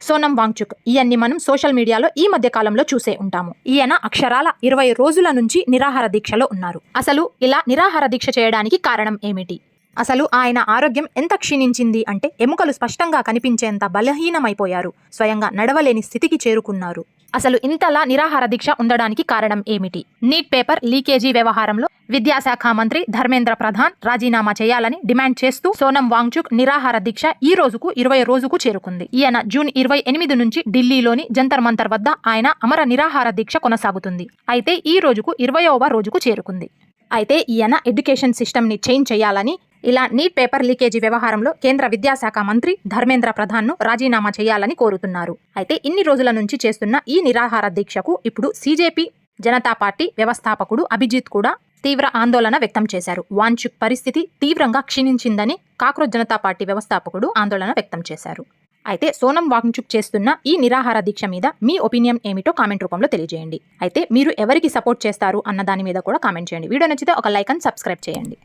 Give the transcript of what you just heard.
సోనం వాంగ్చుక్ ఇవన్నీ మనం సోషల్ మీడియాలో ఈ మధ్య కాలంలో చూసే ఉంటాము. ఈయన అక్షరాల 20 రోజుల నుంచి నిరాహార దీక్షలో ఉన్నారు. అసలు ఇలా నిరాహార దీక్ష చేయడానికి కారణం ఏమిటి? అసలు ఆయన ఆరోగ్యం ఎంత క్షీణించింది అంటే ఎముకలు స్పష్టంగా కనిపించేంత బలహీనమైపోయారు. స్వయంగా నడవలేని స్థితికి చేరుకున్నారు. అసలు ఇంతలా నిరాహార దీక్ష ఉండడానికి కారణం ఏమిటి? నీట్ పేపర్ లీకేజీ వ్యవహారంలో విద్యాశాఖ మంత్రి ధర్మేంద్ర ప్రధాన్ రాజీనామా చేయాలని డిమాండ్ చేస్తూ సోనం వాంగ్చుక్ నిరాహార దీక్ష ఈ రోజుకు 20 రోజుకు చేరుకుంది. ఈయన జూన్ 28 నుంచి ఢిల్లీలోని జంతర్ మంతర్ వద్ద ఆయన అమర నిరాహార దీక్ష కొనసాగుతుంది. అయితే ఈ రోజుకు 20వ రోజుకు చేరుకుంది. అయితే ఈయన ఎడ్యుకేషన్ సిస్టమ్ ని చేంజ్ చేయాలని, ఇలా నీట్ పేపర్ లీకేజీ వ్యవహారంలో కేంద్ర విద్యాశాఖ మంత్రి ధర్మేంద్ర ప్రధాన్ ను రాజీనామా చేయాలని కోరుతున్నారు. అయితే ఇన్ని రోజుల నుంచి చేస్తున్న ఈ నిరాహార దీక్షకు ఇప్పుడు సిజేపీ జనతా పార్టీ వ్యవస్థాపకుడు అభిజిత్ కూడా తీవ్ర ఆందోళన వ్యక్తం చేశారు. వాంగ్చుక్ పరిస్థితి తీవ్రంగా క్షీణించిందని కాక్రోచ్ జనతా పార్టీ వ్యవస్థాపకుడు ఆందోళన వ్యక్తం చేశారు. అయితే సోనం వాంగ్చుక్ చేస్తున్న ఈ నిరాహార దీక్ష మీద మీ ఒపీనియన్ ఏమిటో కామెంట్ రూపంలో తెలియజేయండి. అయితే మీరు ఎవరికి సపోర్ట్ చేస్తారు అన్న దాని మీద కూడా కామెంట్ చేయండి. వీడియో నచ్చితే ఒక లైక్ అండ్ సబ్స్క్రైబ్ చేయండి.